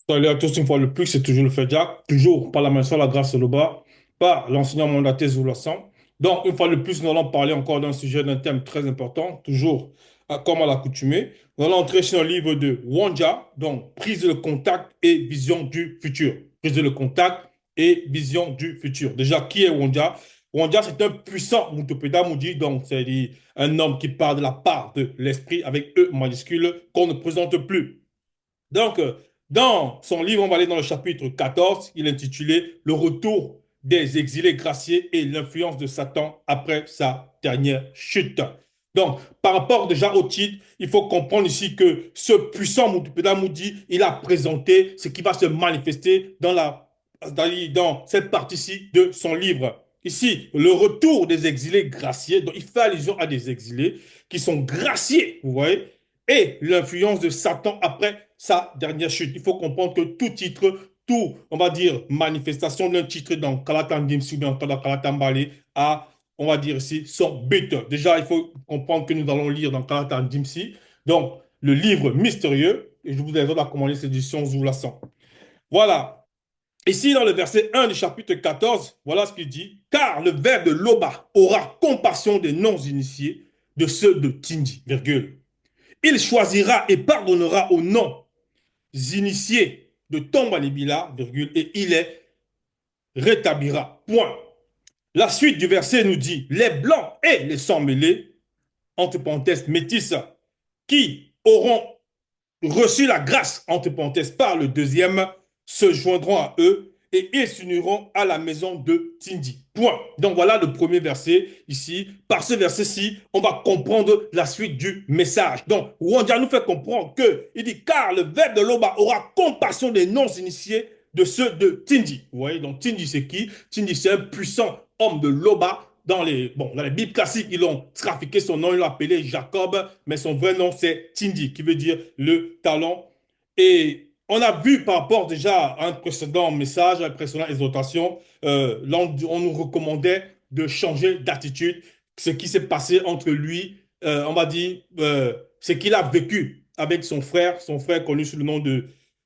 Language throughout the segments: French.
Salut à tous, une fois le plus, c'est toujours le fait Jack, toujours par la main sur la grâce et le bas, par l'enseignant mandaté Zoulassant. Donc, une fois de plus, nous allons parler encore d'un sujet, d'un thème très important, toujours comme à l'accoutumée. Nous allons entrer sur un livre de Wonja, donc prise de contact et vision du futur. Prise de contact et vision du futur. Déjà, qui est Wonja? Wonja, c'est un puissant Mutopeda Moudi, donc c'est un homme qui parle de la part de l'esprit avec E majuscule qu'on ne présente plus. Donc, dans son livre, on va aller dans le chapitre 14, il est intitulé Le retour des exilés graciés et l'influence de Satan après sa dernière chute. Donc, par rapport déjà au titre, il faut comprendre ici que ce puissant Mutupeda Moudi, il a présenté ce qui va se manifester dans cette partie-ci de son livre. Ici, le retour des exilés graciés, donc il fait allusion à des exilés qui sont graciés, vous voyez, et l'influence de Satan après sa dernière chute. Il faut comprendre que tout titre, tout, on va dire, manifestation d'un titre dans Kalatan Dimsi ou bien dans Kalatan Bali a, on va dire ici, son but. Déjà, il faut comprendre que nous allons lire dans Kalatan Dimsi, donc le livre mystérieux, et je vous invite à commander cette édition Zoulassan. Voilà. Ici, dans le verset 1 du chapitre 14, voilà ce qu'il dit. Car le verbe de Loba aura compassion des non-initiés, de ceux de Tindi, virgule. Il choisira et pardonnera aux non-initiés de Tombalibila, virgule, et il les rétablira. Point. La suite du verset nous dit, les blancs et les sans-mêlés, entre parenthèses métis, qui auront reçu la grâce, entre parenthèses, par le deuxième, se joindront à eux et ils s'uniront à la maison de Tindi. Point. Donc voilà le premier verset ici. Par ce verset-ci, on va comprendre la suite du message. Donc, Wanda nous fait comprendre que il dit, car le verbe de l'Oba aura compassion des non-initiés de ceux de Tindi. Vous voyez, donc Tindi, c'est qui? Tindi, c'est un puissant homme de l'Oba. Dans les Bibles classiques, ils ont trafiqué son nom, ils l'ont appelé Jacob, mais son vrai nom, c'est Tindi, qui veut dire le talon. Et on a vu par rapport déjà à un précédent message, à une précédente exhortation, là, on nous recommandait de changer d'attitude. Ce qui s'est passé entre lui, on va dire, ce qu'il a vécu avec son frère connu sous le nom de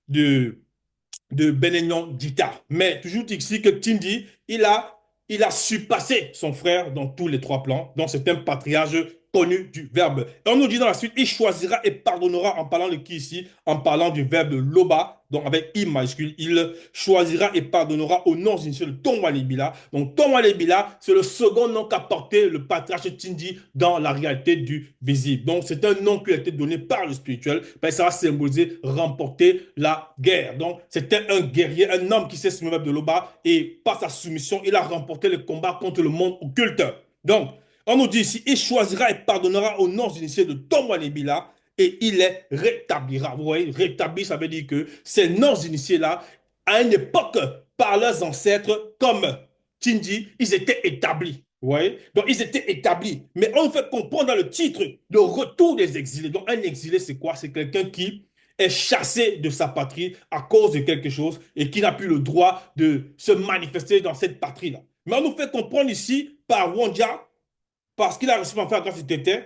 de Benignon Dita. Mais toujours ici que Tindi, il a surpassé son frère dans tous les trois plans. Donc c'est un patriarche connu du verbe. Et on nous dit dans la suite, il choisira et pardonnera en parlant de qui ici? En parlant du verbe loba, donc avec I majuscule, il choisira et pardonnera au nom initial de Tongwalibila. Donc Tongwalibila, c'est le second nom qu'a porté le patriarche Tindi dans la réalité du visible. Donc c'est un nom qui a été donné par le spirituel, ben, ça va symboliser remporter la guerre. Donc c'était un guerrier, un homme qui s'est soumis au verbe de Loba et par sa soumission, il a remporté le combat contre le monde occulte. Donc, on nous dit ici, il choisira et pardonnera aux non-initiés de Tongwalibila et il les rétablira. Vous voyez, rétablir, ça veut dire que ces non-initiés-là, à une époque, par leurs ancêtres, comme Tindi, ils étaient établis. Vous voyez? Donc, ils étaient établis. Mais on fait comprendre dans le titre le retour des exilés. Donc, un exilé, c'est quoi? C'est quelqu'un qui est chassé de sa patrie à cause de quelque chose et qui n'a plus le droit de se manifester dans cette patrie-là. Mais on nous fait comprendre ici par Wondia, parce qu'il a reçu enfin grâce de Tété,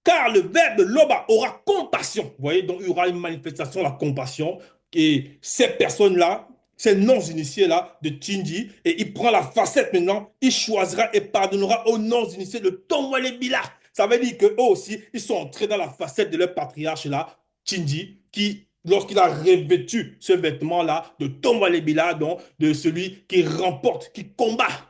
car le verbe de l'Oba aura compassion. Vous voyez, donc il y aura une manifestation de la compassion. Et ces personnes-là, ces non-initiés-là de Tindi, et il prend la facette maintenant, il choisira et pardonnera aux non-initiés de Tongwale-Bila. Ça veut dire qu'eux aussi, ils sont entrés dans la facette de leur patriarche-là, Tindi, qui, lorsqu'il a revêtu ce vêtement-là de Tongwale-Bila, donc de celui qui remporte, qui combat.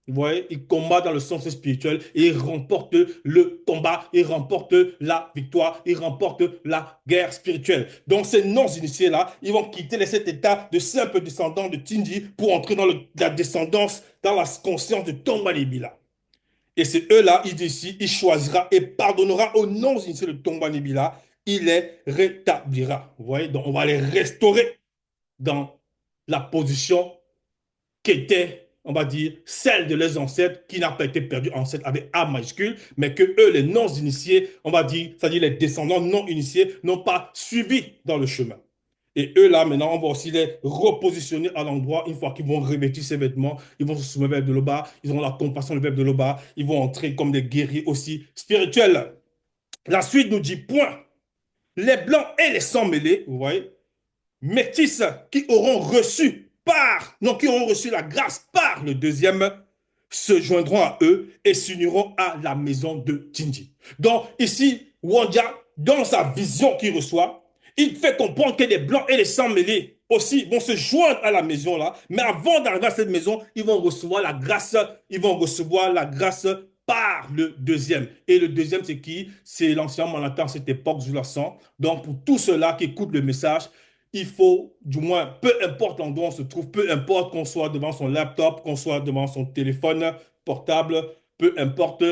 Vous voyez, il combat dans le sens spirituel et il remporte le combat, il remporte la victoire, il remporte la guerre spirituelle. Donc ces non-initiés-là, ils vont quitter cet état de simple descendant de Tindi pour entrer dans la descendance, dans la conscience de Tombalibila. Et c'est eux-là, il dit ici, il choisira et pardonnera aux non-initiés de Tombalibila, il les rétablira. Vous voyez, donc on va les restaurer dans la position qui était, on va dire, celle de leurs ancêtres qui n'a pas été perdue, ancêtre avec A majuscule, mais que eux, les non-initiés, on va dire, c'est-à-dire les descendants non initiés, n'ont pas suivi dans le chemin. Et eux, là, maintenant, on va aussi les repositionner à l'endroit. Une fois qu'ils vont revêtir ces vêtements, ils vont se soumettre au verbe de l'Oba, ils auront la compassion du verbe de l'Oba, ils vont entrer comme des guerriers aussi spirituels. La suite nous dit point. Les blancs et les sans mêlés, vous voyez, métis qui auront reçu non, qui auront reçu la grâce par le deuxième, se joindront à eux et s'uniront à la maison de Tinji. Donc ici, Wonja, dans sa vision qu'il reçoit, il fait comprendre que les blancs et les sans mêlés aussi vont se joindre à la maison là, mais avant d'arriver à cette maison, ils vont recevoir la grâce, ils vont recevoir la grâce par le deuxième. Et le deuxième, c'est qui? C'est l'ancien mandatin à cette époque, Zulasan. Donc, pour tous ceux-là qui écoutent le message, il faut, du moins, peu importe l'endroit où on se trouve, peu importe qu'on soit devant son laptop, qu'on soit devant son téléphone portable, peu importe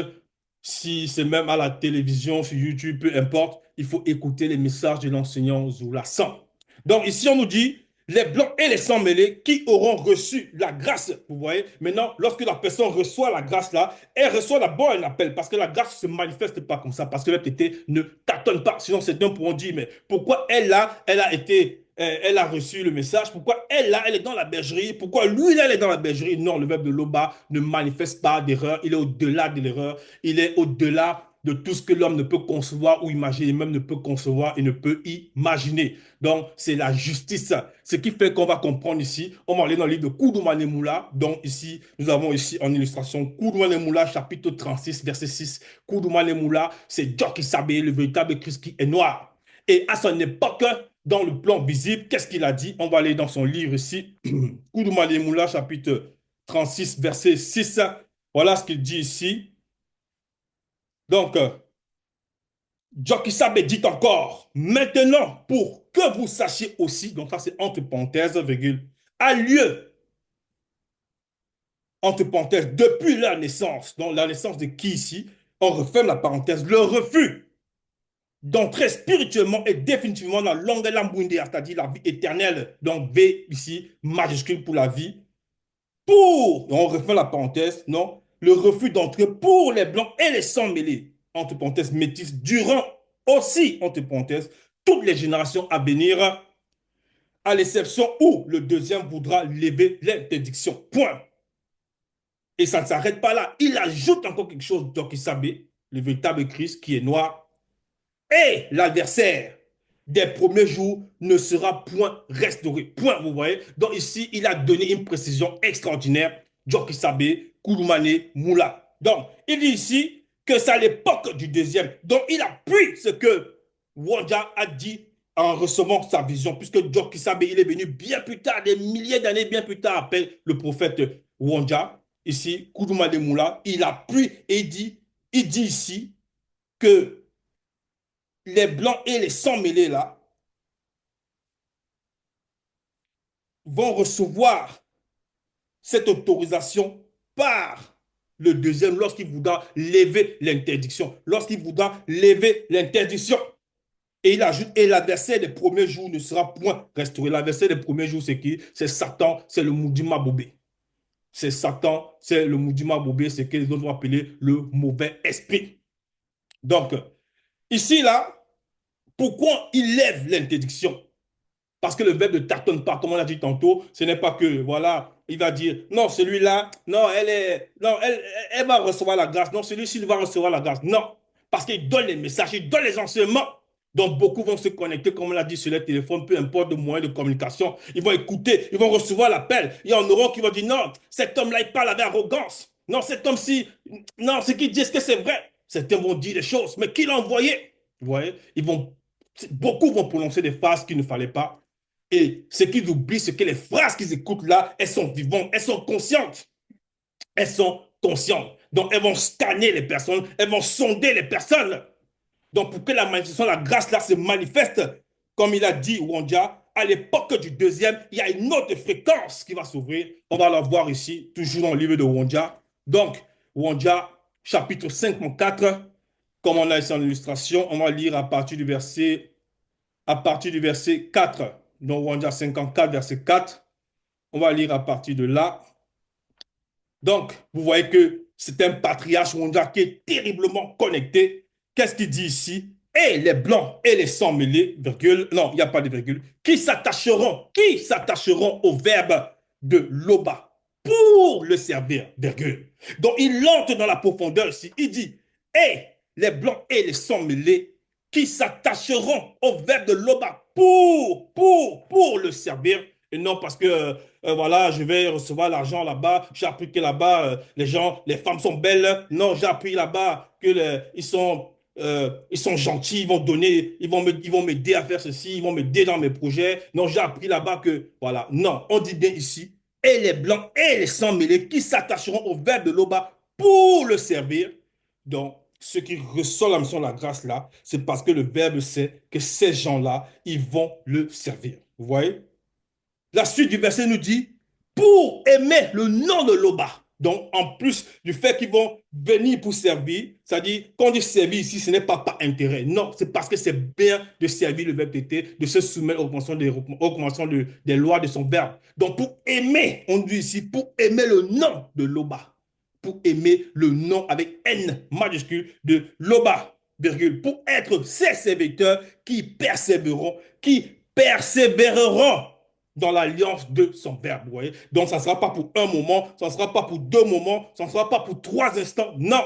si c'est même à la télévision, sur YouTube, peu importe, il faut écouter les messages de l'enseignant Zulasan. Donc ici, on nous dit, les blancs et les sans mêlés qui auront reçu la grâce. Vous voyez, maintenant, lorsque la personne reçoit la grâce là, elle reçoit d'abord un appel parce que la grâce ne se manifeste pas comme ça, parce que l'autre ne tâtonne pas. Sinon, certains pourront dire, mais pourquoi elle là, elle a reçu le message. Pourquoi elle, là, elle est dans la bergerie? Pourquoi lui, là, elle est dans la bergerie? Non, le verbe de Loba ne manifeste pas d'erreur. Il est au-delà de l'erreur. Il est au-delà de tout ce que l'homme ne peut concevoir ou imaginer, même ne peut concevoir et ne peut imaginer. Donc, c'est la justice. Ce qui fait qu'on va comprendre ici, on va aller dans le livre de Koudoumane Moula. Donc, ici, nous avons ici en illustration Koudoumane Moula, chapitre 36, verset 6. Koudoumane Moula, c'est Joki Sabé, le véritable Christ qui est noir. Et à son époque, dans le plan visible, qu'est-ce qu'il a dit? On va aller dans son livre ici, Koudoumane Moula, chapitre 36, verset 6. Voilà ce qu'il dit ici. Donc, Jokisabe dit encore, maintenant, pour que vous sachiez aussi, donc ça c'est entre parenthèses, virgule, a lieu, entre parenthèses, depuis la naissance, donc la naissance de qui ici, on referme la parenthèse, le refus d'entrer spirituellement et définitivement dans l'Ongelambuinde, c'est-à-dire la vie éternelle, donc V ici, majuscule pour la vie, on refait la parenthèse, non, le refus d'entrer pour les blancs et les sans mêlés, entre parenthèses, métis, durant aussi, entre parenthèses, toutes les générations à venir, à l'exception où le deuxième voudra lever l'interdiction. Point. Et ça ne s'arrête pas là. Il ajoute encore quelque chose, donc il savait, le véritable Christ qui est noir, et l'adversaire des premiers jours ne sera point restauré. Point, vous voyez. Donc ici, il a donné une précision extraordinaire. Djoki Sabé, Kouloumane, Moula. Donc, il dit ici que c'est à l'époque du deuxième. Donc, il appuie ce que Wanja a dit en recevant sa vision, puisque Djoki Sabé, il est venu bien plus tard, des milliers d'années bien plus tard, après le prophète Wanja. Ici, Kouloumane Moula, il appuie et il dit ici que les blancs et les sans mêlés là vont recevoir cette autorisation par le deuxième lorsqu'il voudra lever l'interdiction. Lorsqu'il voudra lever l'interdiction. Et il ajoute, et l'adversaire des premiers jours ne sera point restauré. L'adversaire des premiers jours, c'est qui? C'est Satan, c'est le Moudima Bobé. C'est Satan, c'est le Moudima Bobé, c'est ce que les autres vont appeler le mauvais esprit. Donc, ici, là, pourquoi il lève l'interdiction? Parce que le verbe ne tâtonne pas, comme on l'a dit tantôt, ce n'est pas que, voilà, il va dire, non, celui-là, non, elle va recevoir la grâce, non, celui-ci va recevoir la grâce. Non, parce qu'il donne les messages, il donne les enseignements. Donc, beaucoup vont se connecter, comme on l'a dit, sur les téléphones, peu importe le moyen de communication. Ils vont écouter, ils vont recevoir l'appel. Il y en aura qui vont dire, non, cet homme-là, il parle avec arrogance. Non, cet homme-ci, non, ce qu'il dit, est-ce que c'est vrai? Certains vont dire des choses, mais qui l'a envoyé? Vous voyez, beaucoup vont prononcer des phrases qu'il ne fallait pas. Et ce qu'ils oublient, c'est que les phrases qu'ils écoutent là, elles sont vivantes, elles sont conscientes. Elles sont conscientes. Donc, elles vont scanner les personnes, elles vont sonder les personnes. Donc, pour que la manifestation de la grâce là se manifeste, comme il a dit Wondia, à l'époque du deuxième, il y a une autre fréquence qui va s'ouvrir. On va la voir ici, toujours dans le livre de Wondia. Donc, Wondia, chapitre 54, comme on a ici en illustration, on va lire à partir du verset 4. Donc, Wanda 54, verset 4. On va lire à partir de là. Donc, vous voyez que c'est un patriarche Wanda qui est terriblement connecté. Qu'est-ce qu'il dit ici? Et les blancs et les sans mêlés, virgule, non, il n'y a pas de virgule, qui s'attacheront au verbe de Loba pour le servir, virgule. Donc, il entre dans la profondeur ici. Il dit, et les blancs et les sans mêlés qui s'attacheront au verbe de Loba pour le servir et non parce que voilà, je vais recevoir l'argent là-bas, j'ai appris que là-bas, les gens, les femmes sont belles. Non, j'ai appris là-bas que ils sont gentils, ils vont donner, ils vont m'aider à faire ceci, ils vont m'aider dans mes projets. Non, j'ai appris là-bas que, voilà, non, on dit bien ici, et les blancs et les sans mêlés qui s'attacheront au verbe de l'Oba pour le servir. Donc, ce qui ressort la mission de la grâce là, c'est parce que le verbe sait que ces gens-là, ils vont le servir. Vous voyez? La suite du verset nous dit, pour aimer le nom de l'Oba. Donc, en plus du fait qu'ils vont venir pour servir, c'est-à-dire, quand on dit servir ici, ce n'est pas par intérêt. Non, c'est parce que c'est bien de servir le verbe tété, de se soumettre aux conventions des lois de son verbe. Donc, pour aimer, on dit ici, pour aimer le nom de l'Oba. Pour aimer le nom avec N majuscule de l'Oba, virgule, pour être ses serviteurs qui persévéreront dans l'alliance de son verbe. Vous voyez? Donc, ça ne sera pas pour un moment, ça ne sera pas pour deux moments, ça ne sera pas pour trois instants. Non,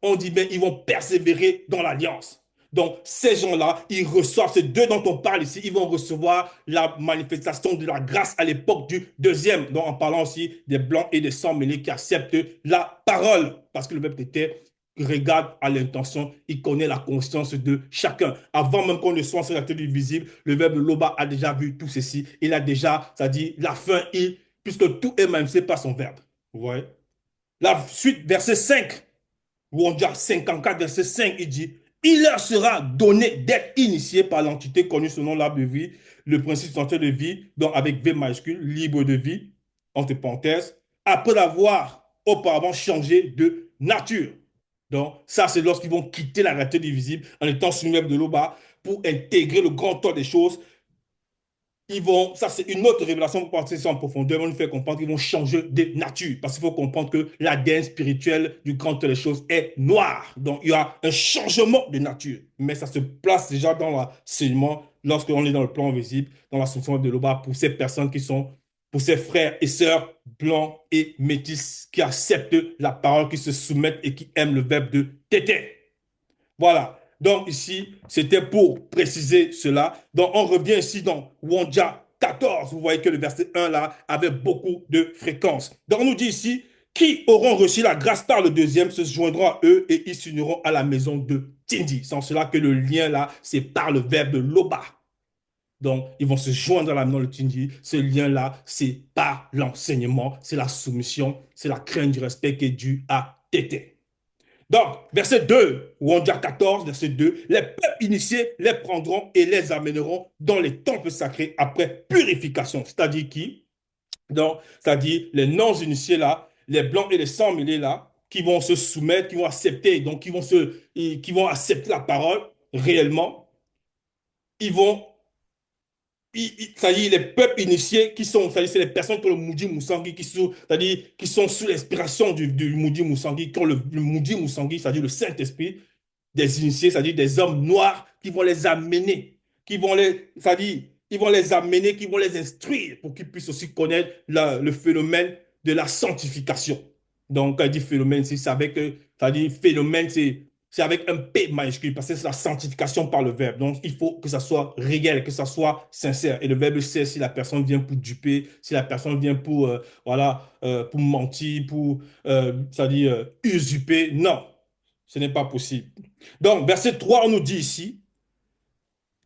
on dit bien, ils vont persévérer dans l'alliance. Donc, ces gens-là, ils reçoivent, ces deux dont on parle ici, ils vont recevoir la manifestation de la grâce à l'époque du deuxième. Donc, en parlant aussi des blancs et des sans mêlés qui acceptent la parole. Parce que le verbe était regarde à l'intention, il connaît la conscience de chacun. Avant même qu'on ne soit sur la télé visible, le verbe Loba a déjà vu tout ceci. Il a déjà, c'est-à-dire la fin, puisque tout est manifesté par son verbe. Vous voyez? La suite, verset 5, où on dit 54, verset 5, il dit, il leur sera donné d'être initié par l'entité connue selon l'arbre de vie, le principe central de vie, donc avec V majuscule, libre de vie, entre parenthèses, après avoir auparavant changé de nature. Donc, ça, c'est lorsqu'ils vont quitter la réalité divisible en étant sous le de l'Oba pour intégrer le grand temps des choses. Ça c'est une autre révélation pour partir en profondeur, on nous fait comprendre qu'ils vont changer de nature. Parce qu'il faut comprendre que l'ADN spirituel du grand temps des choses est noir. Donc, il y a un changement de nature. Mais ça se place déjà dans l'enseignement lorsqu'on est dans le plan visible, dans la solution de l'Oba pour ces personnes qui sont, pour ces frères et sœurs blancs et métis qui acceptent la parole, qui se soumettent et qui aiment le verbe de tété. Voilà. Donc ici, c'était pour préciser cela. Donc on revient ici dans Wondja 14. Vous voyez que le verset 1 là avait beaucoup de fréquence. Donc on nous dit ici, qui auront reçu la grâce par le deuxième se joindront à eux et ils s'uniront à la maison de Tindi. Sans cela que le lien là, c'est par le verbe de Loba. Donc, ils vont se joindre à la maison de Tindi. Ce lien-là, c'est par l'enseignement, c'est la soumission, c'est la crainte du respect qui est due à Tété. Donc, verset 2, ou on dit à 14, verset 2, les peuples initiés les prendront et les amèneront dans les temples sacrés après purification. C'est-à-dire qui? Donc, c'est-à-dire les non-initiés là, les blancs et les sans mêlés là, qui vont se soumettre, qui vont accepter, donc qui vont accepter la parole réellement. Ils vont c'est-à-dire les peuples initiés qui sont, c'est-à-dire c'est les personnes qui ont le Moudi Moussangui, c'est-à-dire qui sont sous l'inspiration du Moudi Moussangui, qui ont le Moudi Moussangui, c'est-à-dire le Saint-Esprit, des initiés, c'est-à-dire des hommes noirs qui vont les amener, c'est-à-dire ils vont les amener, qui vont les instruire pour qu'ils puissent aussi connaître le phénomène de la sanctification. Donc, quand il dit phénomène, c'est avec, c'est-à-dire phénomène, c'est avec un P majuscule, parce que c'est la sanctification par le verbe. Donc, il faut que ça soit réel, que ça soit sincère. Et le verbe c'est si la personne vient pour duper, si la personne vient pour, voilà, pour mentir, pour, c'est-à-dire usurper. Non, ce n'est pas possible. Donc, verset 3, on nous dit ici,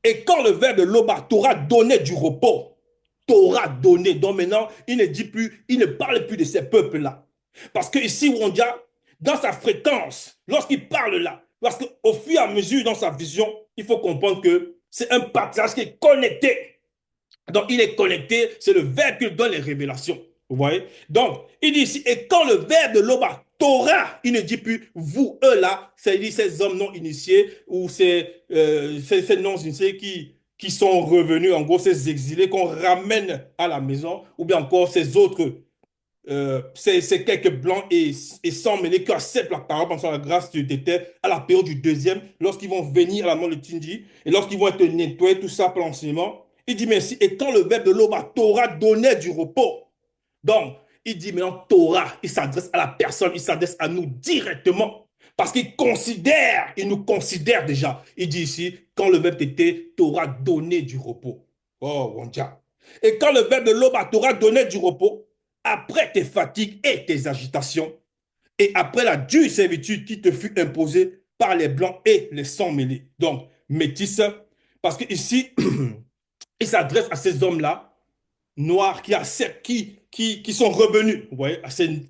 et quand le verbe de l'Oba t'aura donné du repos, t'aura donné. Donc maintenant, il ne dit plus, il ne parle plus de ces peuples-là. Parce que ici, Wondia, dans sa fréquence, lorsqu'il parle là, parce qu'au fur et à mesure dans sa vision, il faut comprendre que c'est un partage qui est connecté. Donc, il est connecté, c'est le verbe qui donne les révélations. Vous voyez? Donc, il dit ici, et quand le verbe de l'Oba, Torah, il ne dit plus vous, eux là, c'est-à-dire ces hommes non initiés ou ces non initiés qui sont revenus, en gros, ces exilés qu'on ramène à la maison, ou bien encore ces autres, ces quelques blancs et sans mêlés qui acceptent la parole pendant la grâce de Tété à la période du deuxième, lorsqu'ils vont venir à la mort de Tindi et lorsqu'ils vont être nettoyés, tout ça pour l'enseignement. Il dit merci. Et quand le verbe de l'Oba, Torah, donnait du repos. Donc, il dit maintenant Torah, il s'adresse à la personne, il s'adresse à nous directement. Parce il nous considère déjà. Il dit ici, quand le verbe était Torah, donner du repos. Oh, Wondia. Et quand le verbe de l'aube t'aura donné du repos, après tes fatigues et tes agitations, et après la dure servitude qui te fut imposée par les blancs et les sangs mêlés. Donc, métis, parce que ici, il s'adresse à ces hommes-là noirs qui sont revenus, vous voyez,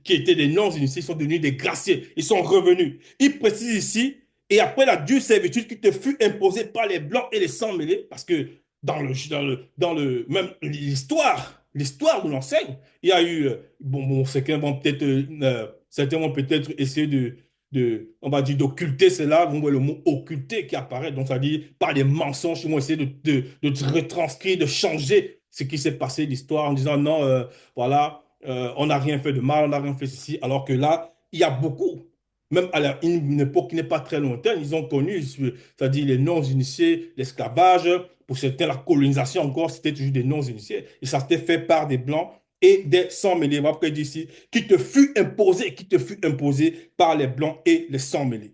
qui étaient des non-initiés, ils sont devenus des graciés, ils sont revenus. Il précise ici, et après la dure servitude qui te fut imposée par les blancs et les sangs mêlés, parce que même l'histoire nous l'enseigne, il y a eu, certains vont peut-être essayer on va dire, d'occulter cela, vous voyez le mot occulter qui apparaît, donc ça dit par les mensonges, ils vont essayer de retranscrire, de changer ce qui s'est passé, l'histoire, en disant non, voilà, on n'a rien fait de mal, on n'a rien fait ceci, alors que là, il y a beaucoup, même à une époque qui n'est pas très lointaine, ils ont connu, c'est-à-dire les non-initiés, l'esclavage, pour certains, la colonisation encore, c'était toujours des non-initiés, et ça s'était fait par des blancs et des sangs mêlés. Après, il dit ici, qui te fut imposé par les blancs et les sangs mêlés.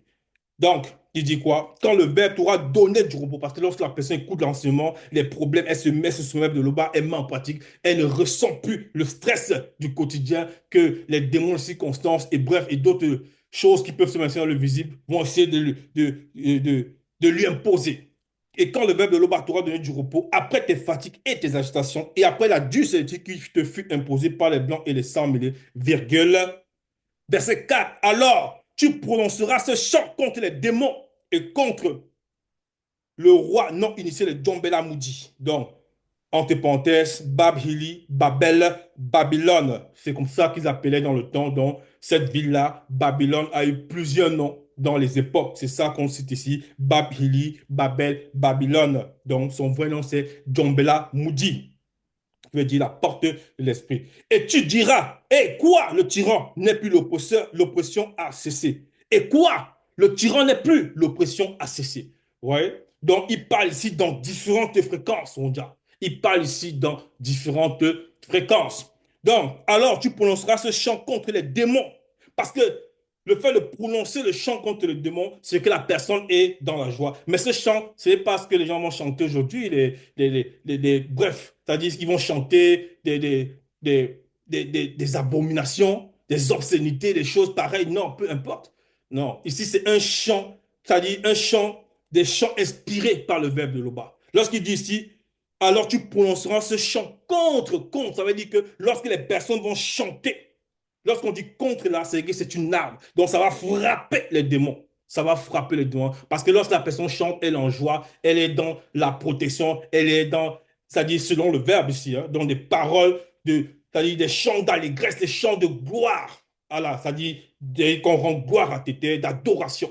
Donc, il dit quoi? Quand le verbe t'aura donné du repos, parce que lorsque la personne écoute l'enseignement, les problèmes, elle se met sur son verbe de l'oba, elle met en pratique, elle ne ressent plus le stress du quotidien que les démons de circonstances et bref, et d'autres choses qui peuvent se maintenir dans le visible vont essayer de lui imposer. Et quand le verbe de l'oba t'aura donné du repos, après tes fatigues et tes agitations, et après la dure servitude qui te fut imposée par les blancs et les sangs mêlés, virgule, verset 4. Alors, tu prononceras ce chant contre les démons et contre le roi non initié, le Djombela Moudi. Donc, entre parenthèses, Bab-Hili, Babel, Babylone. C'est comme ça qu'ils appelaient dans le temps. Donc, cette ville-là, Babylone, a eu plusieurs noms dans les époques. C'est ça qu'on cite ici. Bab-Hili, Babel, Babylone. Donc, son vrai nom, c'est Djombela Moudi. Veut dire la porte de l'esprit. Et tu diras, et quoi, le tyran n'est plus l'oppresseur, l'oppression a cessé. Et quoi, le tyran n'est plus, l'oppression a cessé. Ouais. Donc, il parle ici dans différentes fréquences, on dit. Il parle ici dans différentes fréquences. Donc, alors tu prononceras ce chant contre les démons. Parce que le fait de prononcer le chant contre le démon, c'est que la personne est dans la joie. Mais ce chant, c'est pas ce que les gens vont chanter aujourd'hui. Bref, c'est-à-dire qu'ils vont chanter des abominations, des obscénités, des choses pareilles. Non, peu importe. Non, ici c'est un chant, c'est-à-dire un chant, des chants inspirés par le verbe de l'Oba. Lorsqu'il dit ici, alors tu prononceras ce chant contre, ça veut dire que lorsque les personnes vont chanter, lorsqu'on dit contre là, c'est que c'est une arme. Donc ça va frapper les démons. Ça va frapper les démons. Parce que lorsque la personne chante, elle est en joie, elle est dans la protection, elle est dans, c'est-à-dire selon le verbe ici, hein, dans des paroles, c'est-à-dire des chants d'allégresse, des chants de gloire. Voilà, c'est-à-dire qu'on rend gloire à Tété, d'adoration.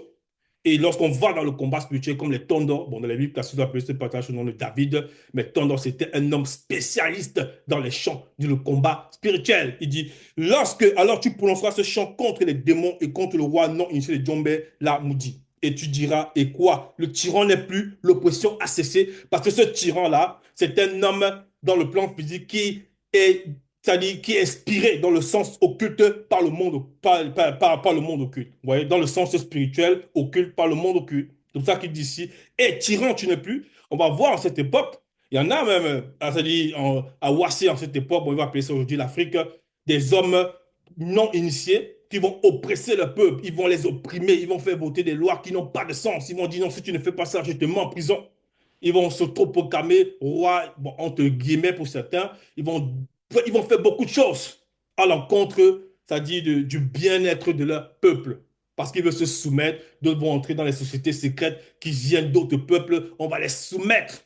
Et lorsqu'on va dans le combat spirituel, comme les Tondors, bon, dans la Bible, classique, on appelle ce partage le nom de David, mais Tondor, c'était un homme spécialiste dans les chants du combat spirituel. Il dit, alors tu prononceras ce chant contre les démons et contre le roi non initié de Djombe, la Moudi. Et tu diras, et quoi? Le tyran n'est plus, l'oppression a cessé, parce que ce tyran-là, c'est un homme dans le plan physique qui est c'est-à-dire qui est inspiré dans le sens occulte par le monde, par le monde occulte. Vous voyez, dans le sens spirituel occulte par le monde occulte. C'est pour ça qu'il dit ici, et tyran, tu n'es plus. On va voir en cette époque, il y en a même, c'est-à-dire à Ouassy en cette époque, bon, on va appeler ça aujourd'hui l'Afrique, des hommes non initiés qui vont oppresser le peuple, ils vont les opprimer, ils vont faire voter des lois qui n'ont pas de sens. Ils vont dire non, si tu ne fais pas ça, je te mets en prison. Ils vont s'autoproclamer roi, bon, entre guillemets pour certains. Ils vont faire beaucoup de choses à l'encontre, c'est-à-dire du bien-être de leur peuple. Parce qu'ils veulent se soumettre, d'autres vont entrer dans les sociétés secrètes qui viennent d'autres peuples, on va les soumettre.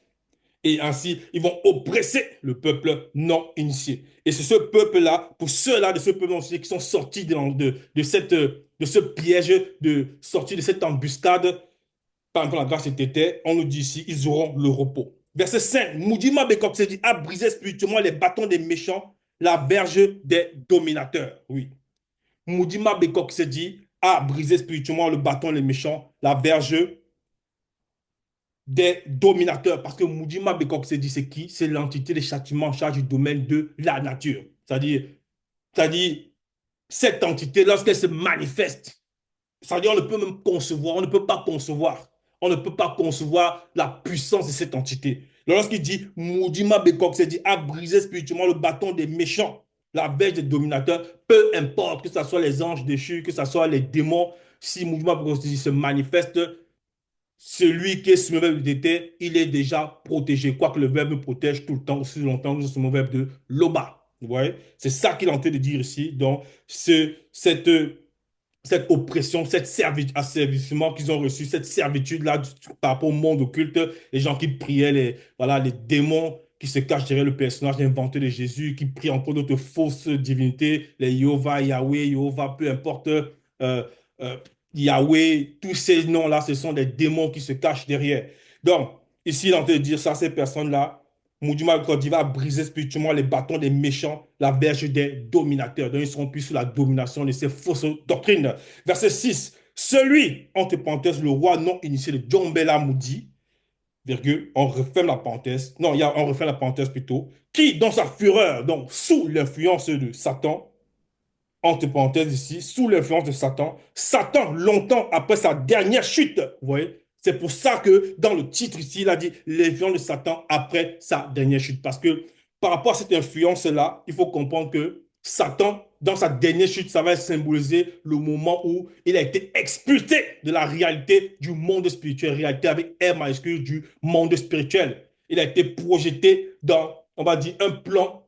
Et ainsi, ils vont oppresser le peuple non initié. Et c'est ce peuple-là, pour ceux-là de ce peuple non initié qui sont sortis de ce piège, sortis de cette embuscade, par exemple, la grâce était, on nous dit ici, ils auront le repos. Verset 5, Moudima Bekok se dit, a brisé spirituellement les bâtons des méchants, la verge des dominateurs. Oui. Moudima Bekok se dit, a brisé spirituellement le bâton des méchants, la verge des dominateurs. Parce que Moudima Bekok se dit, c'est qui? C'est l'entité des châtiments en charge du domaine de la nature. C'est-à-dire cette entité, lorsqu'elle se manifeste, c'est-à-dire on ne peut même concevoir, on ne peut pas concevoir. On ne peut pas concevoir la puissance de cette entité. Lorsqu'il dit Moudima Bekok, c'est dit a brisé spirituellement le bâton des méchants, la verge des dominateurs, peu importe que ce soit les anges déchus, que ce soit les démons, si Moudima Bekok se manifeste, celui qui est sous le verbe d'été, il est déjà protégé. Quoique le verbe me protège tout le temps, aussi longtemps que je suis mon verbe de loba. Vous voyez? C'est ça qu'il est en train de dire ici. Donc, cette oppression, asservissement qu'ils ont reçu, cette servitude-là par rapport au monde occulte, les gens qui priaient, voilà, les démons qui se cachent derrière le personnage inventé de Jésus, qui prient encore d'autres fausses divinités, les Jéhovah, Yahweh, Jéhovah, peu importe, euh, Yahweh, tous ces noms-là, ce sont des démons qui se cachent derrière. Donc, ici, il est en train de dire ça, ces personnes-là, Moudouma il va briser spirituellement les bâtons des méchants, la verge des dominateurs. Donc, ils seront plus sous la domination de ces fausses doctrines. Verset 6. Celui, entre parenthèses, le roi non initié de Djombela Moudi, virgule, on referme la parenthèse. Non, on referme la parenthèse plutôt. Qui, dans sa fureur, donc sous l'influence de Satan, entre parenthèses ici, sous l'influence de Satan, Satan, longtemps après sa dernière chute, vous voyez, c'est pour ça que dans le titre ici, il a dit l'influence de Satan après sa dernière chute. Parce que par rapport à cette influence-là, il faut comprendre que Satan, dans sa dernière chute, ça va symboliser le moment où il a été expulsé de la réalité du monde spirituel, réalité avec R majuscule du monde spirituel. Il a été projeté dans, on va dire, un plan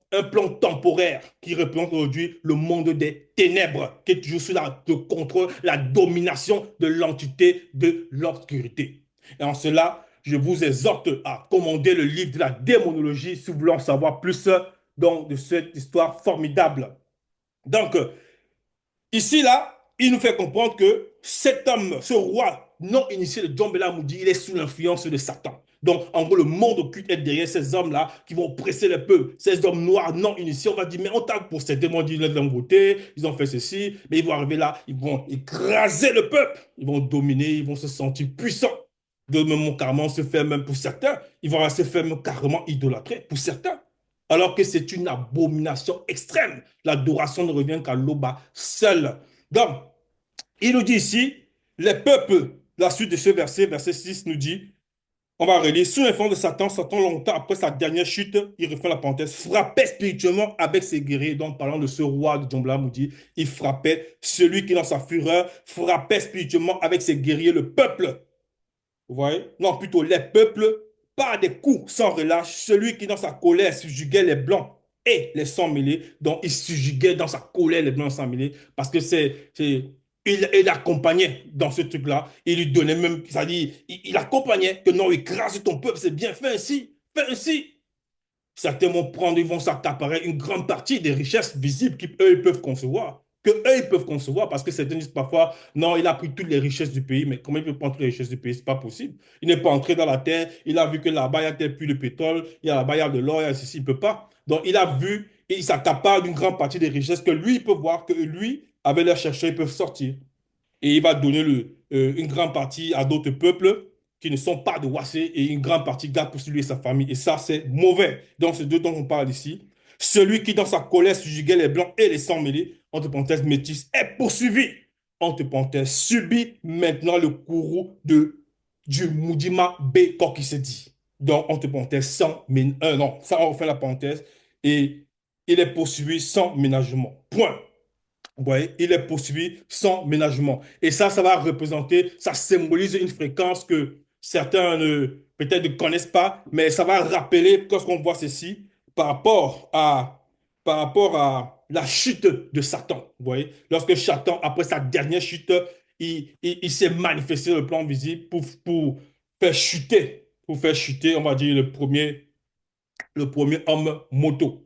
temporaire qui représente aujourd'hui le monde des ténèbres, qui est toujours sous le contrôle, la domination de l'entité de l'obscurité. Et en cela, je vous exhorte à commander le livre de la démonologie si vous voulez en savoir plus donc, de cette histoire formidable. Donc, ici, là, il nous fait comprendre que cet homme, ce roi non initié de John Moudi, il est sous l'influence de Satan. Donc, en gros, le monde occulte est derrière ces hommes-là qui vont oppresser le peuple. Ces hommes noirs non initiés, on va dire, mais on t'a pour ces démons, ils l'ont voté, ils ont fait ceci, mais ils vont arriver là, ils vont écraser le peuple, ils vont dominer, ils vont se sentir puissants. De même, carrément, se faire même pour certains, ils vont se faire même carrément idolâtrer pour certains. Alors que c'est une abomination extrême. L'adoration ne revient qu'à l'Oba seul. Donc, il nous dit ici, les peuples, la suite de ce verset, verset 6 nous dit, on va relire, sous l'influence de Satan, Satan longtemps après sa dernière chute, il refait la parenthèse, frappait spirituellement avec ses guerriers. Donc, parlant de ce roi de Djombla Moudi, il frappait celui qui, dans sa fureur, frappait spirituellement avec ses guerriers, le peuple. Vous voyez? Non, plutôt les peuples, par des coups sans relâche, celui qui dans sa colère subjuguait les blancs et les sans mêlés, donc il subjuguait dans sa colère les blancs sans mêlés, parce que il accompagnait dans ce truc-là, il lui donnait même, c'est-à-dire, il accompagnait que non, écrase ton peuple, c'est bien, fais ainsi, fais ainsi. Certains vont prendre, ils vont s'accaparer une grande partie des richesses visibles qu'eux, ils peuvent concevoir. Que eux, ils peuvent concevoir, parce que certains disent parfois, non, il a pris toutes les richesses du pays, mais comment il peut prendre toutes les richesses du pays? C'est pas possible. Il n'est pas entré dans la terre, il a vu que là-bas, il y a tel puits de pétrole, il y a là-bas, il y a de l'or, il y a ceci, il ne peut pas. Donc, il a vu, et il s'accapare d'une grande partie des richesses que lui, il peut voir, que lui, avec leurs chercheurs, ils peuvent sortir et il va donner une grande partie à d'autres peuples qui ne sont pas de Wassé et une grande partie garde pour lui et sa famille. Et ça, c'est mauvais. Donc, c'est deux dont on parle ici. Celui qui, dans sa colère, subjuguait les blancs et les sans mêlés, entre parenthèses métis, est poursuivi, entre parenthèses, subit maintenant le courroux du Moudima B. qui se dit. Donc, entre parenthèses, sans ménagement. Non, ça, on refait la parenthèse. Et il est poursuivi sans ménagement. Point. Vous voyez, il est poursuivi sans ménagement. Et ça va représenter, ça symbolise une fréquence que certains peut-être ne connaissent pas, mais ça va rappeler, lorsqu'on voit ceci, par rapport à, par rapport à la chute de Satan. Vous voyez, lorsque Satan, après sa dernière chute, il s'est manifesté sur le plan visible pour faire chuter, on va dire, le premier homme moto.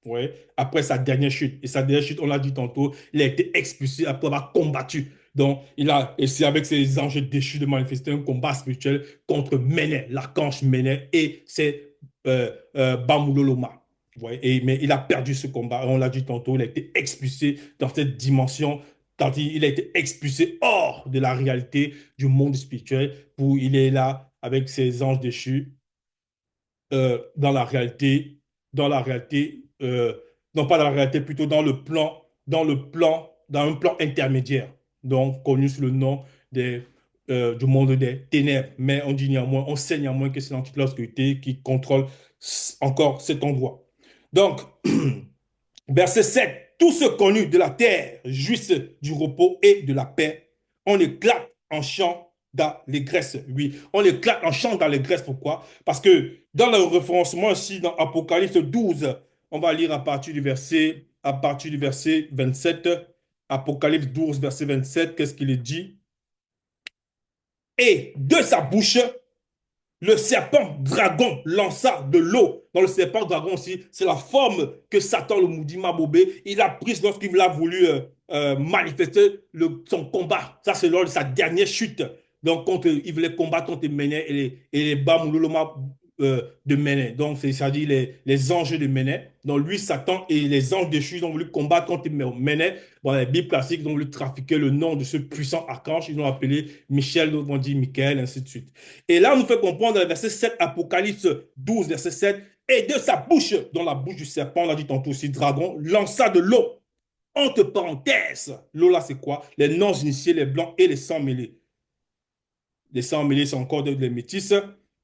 Ouais, après sa dernière chute. Et sa dernière chute, on l'a dit tantôt, il a été expulsé après avoir combattu. Donc, il a essayé avec ses anges déchus de manifester un combat spirituel contre Ménet, l'archange Ménet et ses Bamuloloma. Ouais, mais il a perdu ce combat. On l'a dit tantôt, il a été expulsé dans cette dimension. Quand il a été expulsé hors de la réalité du monde spirituel, où il est là avec ses anges déchus dans la réalité, non pas dans la réalité, plutôt dans un plan intermédiaire, donc connu sous le nom des du monde des ténèbres. Mais on dit néanmoins, on sait néanmoins que c'est l'entité de l'obscurité qui contrôle encore cet endroit. Donc, verset 7. Tous ceux connus de la terre jouissent du repos et de la paix. On éclate en chant dans les Grèces. Oui, on éclate en chant dans les Grèces. Pourquoi? Parce que dans le référencement ici, dans Apocalypse 12, on va lire à partir du verset 27. Apocalypse 12, verset 27, qu'est-ce qu'il dit? Et de sa bouche, le serpent dragon lança de l'eau. Dans le serpent dragon aussi, c'est la forme que Satan, le maudit Mabobé, il a prise lorsqu'il a voulu manifester son combat. Ça, c'est lors de sa dernière chute. Donc, il voulait combattre contre Méné et les Bamoulouloma de Méné. Donc, c'est-à-dire les anges de Méné. Donc, lui, Satan et les anges déchus ont voulu combattre contre Méné. Bon, les Bibles classiques, ils ont voulu trafiquer le nom de ce puissant archange. Ils l'ont appelé Michel, d'autres ont dit Michael, ainsi de suite. Et là, on nous fait comprendre dans le verset 7, Apocalypse 12, verset 7, et de sa bouche, dans la bouche du serpent, on l'a dit tantôt aussi, dragon, lança de l'eau. Entre parenthèses, l'eau là, c'est quoi? Les non-initiés, les blancs et les sangs mêlés. Les sangs mêlés sont encore des métis.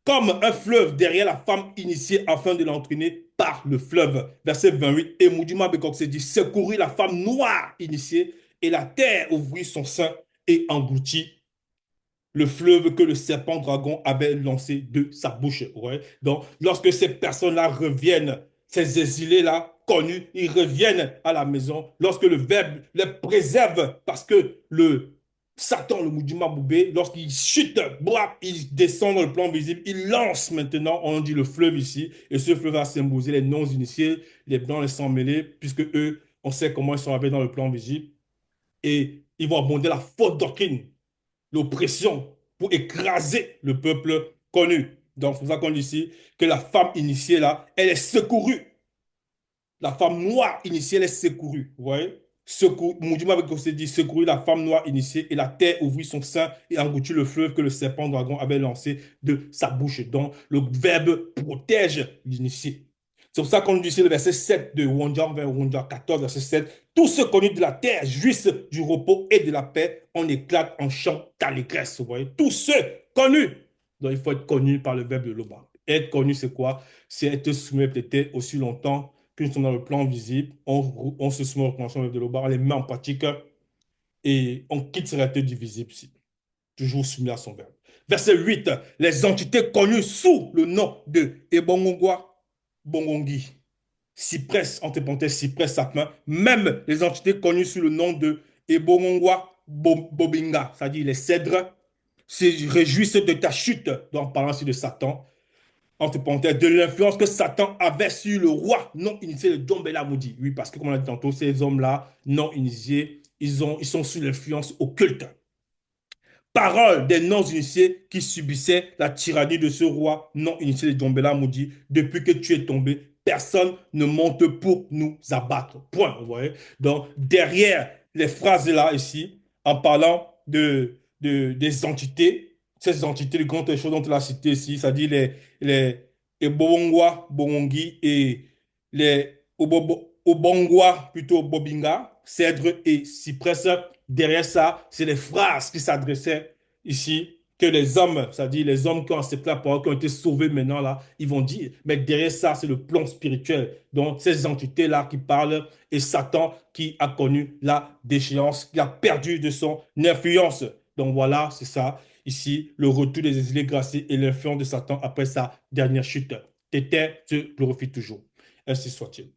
Comme un fleuve derrière la femme initiée afin de l'entraîner par le fleuve. Verset 28. Et Moudima Bekok se dit, secourir la femme noire initiée et la terre ouvrit son sein et engloutit le fleuve que le serpent dragon avait lancé de sa bouche. Ouais. Donc, lorsque ces personnes-là reviennent, ces exilés-là, connus, ils reviennent à la maison, lorsque le Verbe les préserve, parce que le Satan, le Moudjima Boubé, lorsqu'il chute, brap, il descend dans le plan visible, il lance maintenant, on dit le fleuve ici, et ce fleuve va symboliser les non-initiés, les blancs, les sans-mêlés, puisque eux, on sait comment ils sont arrivés dans le plan visible, et ils vont abonder la faute doctrine, l'oppression pour écraser le peuple connu. Donc, c'est pour ça qu'on dit ici que la femme initiée là, elle est secourue. La femme noire initiée, elle est secourue. Vous voyez? Secours, Moudjima avec s'est dit secourir la femme noire initiée et la terre ouvrit son sein et engloutit le fleuve que le serpent dragon avait lancé de sa bouche. Donc, le verbe protège l'initié. C'est pour ça qu'on dit ici le verset 7 de Wondian vers Wondian 14, verset 7. Tous ceux connus de la terre jouissent du repos et de la paix. On éclate en chant d'allégresse. Vous voyez? Tous ceux connus. Donc, il faut être connu par le verbe de l'Oba. Être connu, c'est quoi? C'est être soumis peut-être aussi longtemps que nous sommes dans le plan visible. On se soumet aux recommandations de l'Oba, on les met en pratique et on quitte cette réalité du visible. Toujours soumis à son verbe. Verset 8. Les entités connues sous le nom de Ebongongwa, Bongongi, cyprès, entre parenthèses, cyprès, sapin, même les entités connues sous le nom de Ebongongwa, Bobinga, c'est-à-dire les cèdres, se réjouissent de ta chute, donc en parlant ici de Satan, entre parenthèses, de l'influence que Satan avait sur le roi non initié de Djombela Moudi. Oui, parce que comme on l'a dit tantôt, ces hommes-là, non initiés, ils sont sous l'influence occulte. Parole des non-initiés qui subissaient la tyrannie de ce roi non-initié de Djombela Moudi. Depuis que tu es tombé, personne ne monte pour nous abattre. Point. Vous voyez? Donc, derrière les phrases-là, ici, en parlant des entités, ces entités, les grandes choses dont on a cité ici, c'est-à-dire les Ebongwa, Bongongi et les Obongwa, plutôt Bobinga, cèdre et cyprès. Derrière ça, c'est les phrases qui s'adressaient ici, que les hommes, c'est-à-dire les hommes qui ont accepté la parole, qui ont été sauvés maintenant, là, ils vont dire, mais derrière ça, c'est le plan spirituel. Donc, ces entités-là qui parlent et Satan qui a connu la déchéance, qui a perdu de son influence. Donc, voilà, c'est ça. Ici, le retour des exilés graciés et l'influence de Satan après sa dernière chute. Tétère se glorifie toujours. Ainsi soit-il.